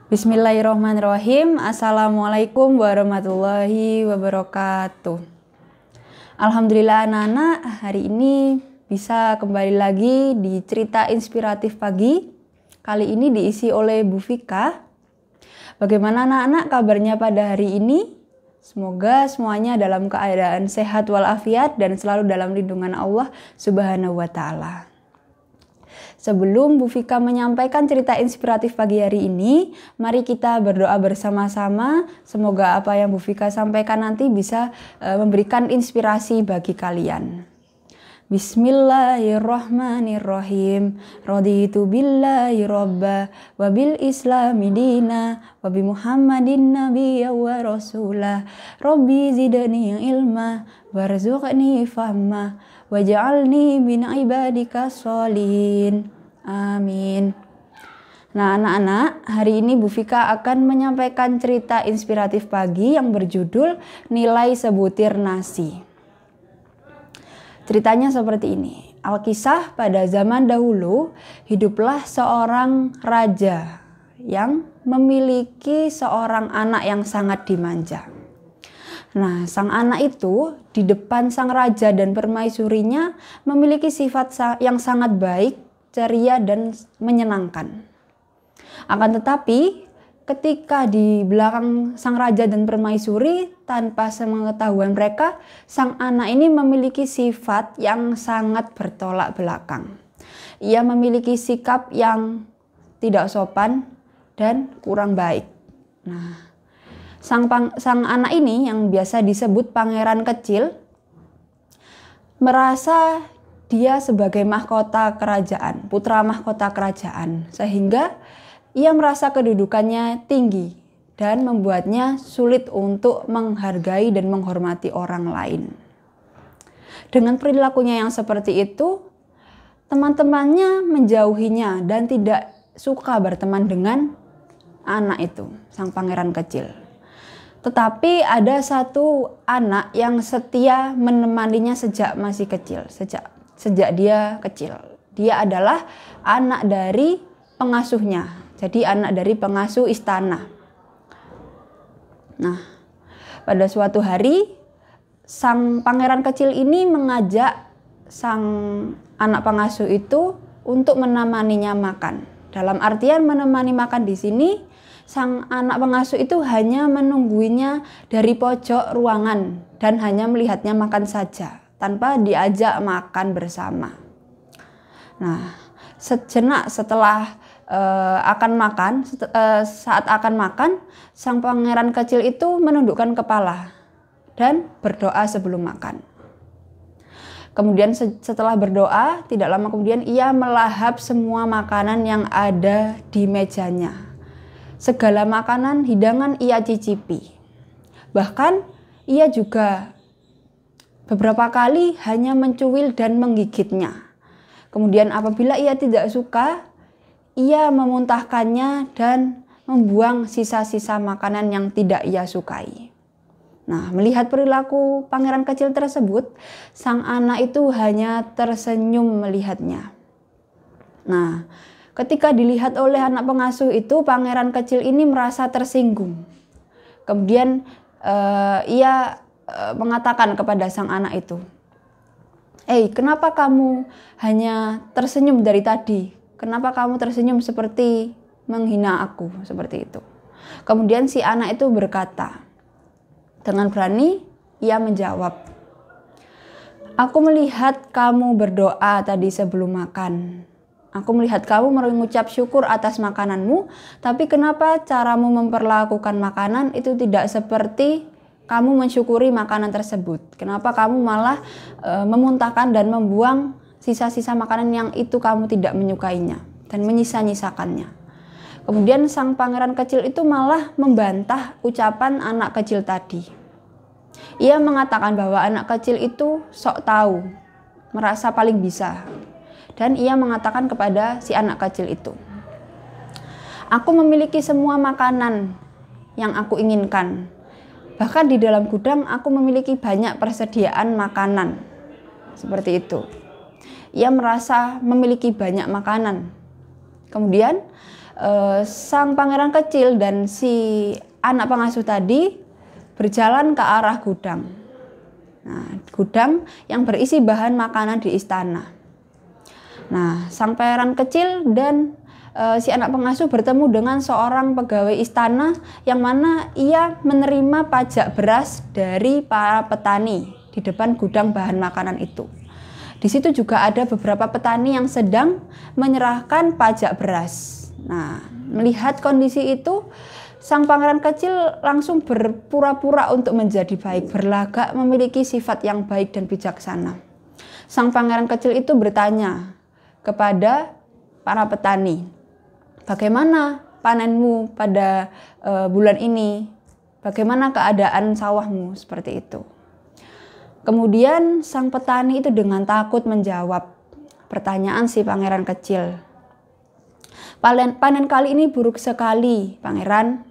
Bismillahirrohmanirrohim. Assalamualaikum warahmatullahi wabarakatuh. Alhamdulillah anak-anak, hari ini bisa kembali lagi di cerita inspiratif pagi. Kali ini diisi oleh Bu Vika. Bagaimana anak-anak kabarnya pada hari ini? Semoga semuanya dalam keadaan sehat walafiat dan selalu dalam lindungan Allah Subhanahu wa Ta'ala. Sebelum Bu Vika menyampaikan cerita inspiratif pagi hari ini, mari kita berdoa bersama-sama. Semoga apa yang Bu Vika sampaikan nanti bisa memberikan inspirasi bagi kalian. Bismillahirrahmanirrahim. Raditu billahi robba wa bil islami dina wa bi muhammadin nabiyya wa rasulah. Rabbi zidni ilma warzuqni fahma waj'alni min ibadika sholihin. Amin. Nah anak-anak, hari ini Bu Vika akan menyampaikan cerita inspiratif pagi yang berjudul Nilai Sebutir Nasi. Ceritanya seperti ini. Alkisah pada zaman dahulu, hiduplah seorang raja yang memiliki seorang anak yang sangat dimanja. Nah, sang anak itu di depan sang raja dan permaisurinya memiliki sifat yang sangat baik, ceria dan menyenangkan. Akan tetapi ketika di belakang sang raja dan permaisuri, tanpa sepengetahuan mereka, sang anak ini memiliki sifat yang sangat bertolak belakang. Ia memiliki sikap yang tidak sopan dan kurang baik. Nah, sang anak ini yang biasa disebut pangeran kecil merasa dia sebagai mahkota kerajaan, putra mahkota kerajaan, sehingga ia merasa kedudukannya tinggi dan membuatnya sulit untuk menghargai dan menghormati orang lain. Dengan perilakunya yang seperti itu, teman-temannya menjauhinya dan tidak suka berteman dengan anak itu, sang pangeran kecil. Tetapi ada satu anak yang setia menemaninya sejak masih kecil, sejak dia kecil. Dia adalah anak dari pengasuhnya, jadi anak dari pengasuh istana. Nah, pada suatu hari sang pangeran kecil ini mengajak sang anak pengasuh itu untuk menemaninya makan. Dalam artian menemani makan di sini, sang anak pengasuh itu hanya menungguinya dari pojok ruangan dan hanya melihatnya makan saja, tanpa diajak makan bersama. Nah, sejenak setelah saat akan makan, sang pangeran kecil itu menundukkan kepala dan berdoa sebelum makan. Kemudian setelah berdoa, tidak lama kemudian ia melahap semua makanan yang ada di mejanya. Segala makanan hidangan ia cicipi. Bahkan ia juga beberapa kali hanya mencuil dan menggigitnya. Kemudian apabila ia tidak suka, ia memuntahkannya dan membuang sisa-sisa makanan yang tidak ia sukai. Nah, melihat perilaku pangeran kecil tersebut, sang anak itu hanya tersenyum melihatnya. Nah, ketika dilihat oleh anak pengasuh itu, pangeran kecil ini merasa tersinggung. Kemudian ia mengatakan kepada sang anak itu, kenapa kamu hanya tersenyum dari tadi? Kenapa kamu tersenyum seperti menghina aku?" Seperti itu. Kemudian si anak itu berkata, dengan berani ia menjawab, "Aku melihat kamu berdoa tadi sebelum makan. Aku melihat kamu mengucap syukur atas makananmu, tapi kenapa caramu memperlakukan makanan itu tidak seperti kamu mensyukuri makanan tersebut? Kenapa kamu malah memuntahkan dan membuang sisa-sisa makanan yang itu kamu tidak menyukainya dan menyisa-nyisakannya?" Kemudian sang pangeran kecil itu malah membantah ucapan anak kecil tadi. Ia mengatakan bahwa anak kecil itu sok tahu, merasa paling bisa. Dan ia mengatakan kepada si anak kecil itu, "Aku memiliki semua makanan yang aku inginkan. Bahkan di dalam gudang aku memiliki banyak persediaan makanan." Seperti itu. Ia merasa memiliki banyak makanan. Kemudian sang pangeran kecil dan si anak pengasuh tadi berjalan ke arah gudang. Nah, gudang yang berisi bahan makanan di istana. Nah, sang pangeran kecil dan si anak pengasuh bertemu dengan seorang pegawai istana yang mana ia menerima pajak beras dari para petani di depan gudang bahan makanan itu. Di situ juga ada beberapa petani yang sedang menyerahkan pajak beras. Nah, melihat kondisi itu, sang pangeran kecil langsung berpura-pura untuk menjadi baik, berlagak memiliki sifat yang baik dan bijaksana. Sang pangeran kecil itu bertanya kepada para petani, "Bagaimana panenmu pada bulan ini? Bagaimana keadaan sawahmu?" Seperti itu. Kemudian sang petani itu dengan takut menjawab pertanyaan si pangeran kecil. "Panen kali ini buruk sekali, pangeran."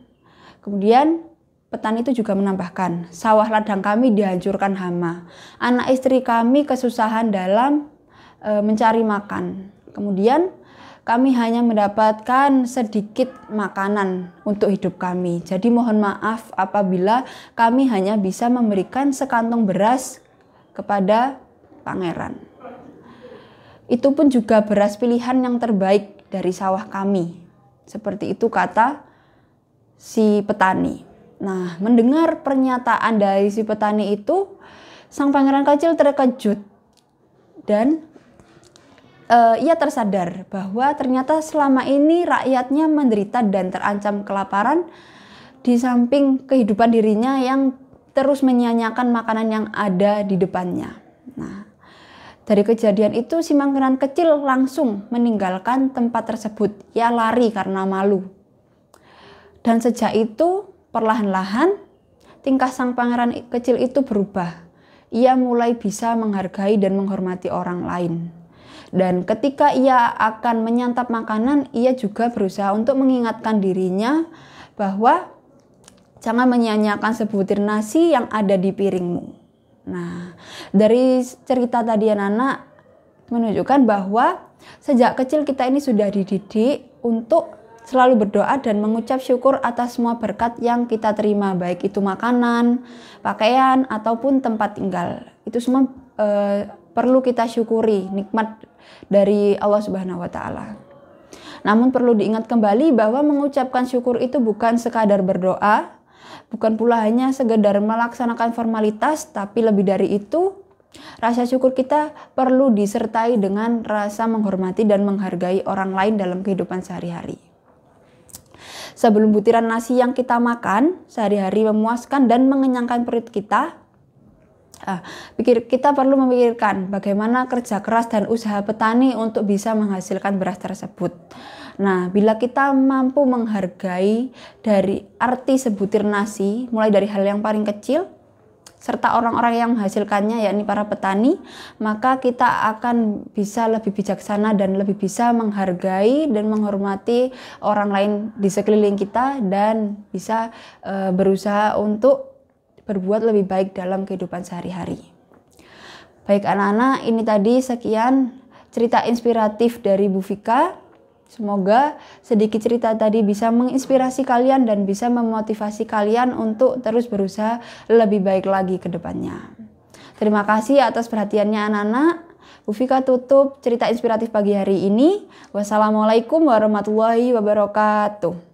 Kemudian petani itu juga menambahkan, "Sawah ladang kami dihancurkan hama. Anak istri kami kesusahan dalam mencari makan. Kemudian kami hanya mendapatkan sedikit makanan untuk hidup kami. Jadi mohon maaf apabila kami hanya bisa memberikan sekantong beras kepada pangeran. Itu pun juga beras pilihan yang terbaik dari sawah kami." Seperti itu kata si petani. Nah, mendengar pernyataan dari si petani itu, sang pangeran kecil terkejut dan ia tersadar bahwa ternyata selama ini rakyatnya menderita dan terancam kelaparan di samping kehidupan dirinya yang terus menyia-nyiakan makanan yang ada di depannya. Nah, dari kejadian itu si pangeran kecil langsung meninggalkan tempat tersebut. Ia lari karena malu. Dan sejak itu perlahan-lahan tingkah sang pangeran kecil itu berubah. Ia mulai bisa menghargai dan menghormati orang lain. Dan ketika ia akan menyantap makanan, ia juga berusaha untuk mengingatkan dirinya bahwa jangan menyia-nyiakan sebutir nasi yang ada di piringmu. Nah, dari cerita tadi anak-anak menunjukkan bahwa sejak kecil kita ini sudah dididik untuk selalu berdoa dan mengucap syukur atas semua berkat yang kita terima, baik itu makanan, pakaian, ataupun tempat tinggal. Itu semua perlu kita syukuri, nikmat dari Allah Subhanahu wa Ta'ala. Namun perlu diingat kembali bahwa mengucapkan syukur itu bukan sekadar berdoa, bukan pula hanya sekedar melaksanakan formalitas, tapi lebih dari itu, rasa syukur kita perlu disertai dengan rasa menghormati dan menghargai orang lain dalam kehidupan sehari-hari. Sebelum butiran nasi yang kita makan sehari-hari memuaskan dan mengenyangkan perut kita, kita perlu memikirkan bagaimana kerja keras dan usaha petani untuk bisa menghasilkan beras tersebut. Nah, bila kita mampu menghargai dari arti sebutir nasi, mulai dari hal yang paling kecil, serta orang-orang yang menghasilkannya, yakni para petani, maka kita akan bisa lebih bijaksana dan lebih bisa menghargai dan menghormati orang lain di sekeliling kita dan bisa berusaha untuk berbuat lebih baik dalam kehidupan sehari-hari. Baik anak-anak, ini tadi sekian cerita inspiratif dari Bu Vika. Semoga sedikit cerita tadi bisa menginspirasi kalian dan bisa memotivasi kalian untuk terus berusaha lebih baik lagi ke depannya. Terima kasih atas perhatiannya anak-anak. Bu Vika tutup cerita inspiratif pagi hari ini. Wassalamualaikum warahmatullahi wabarakatuh.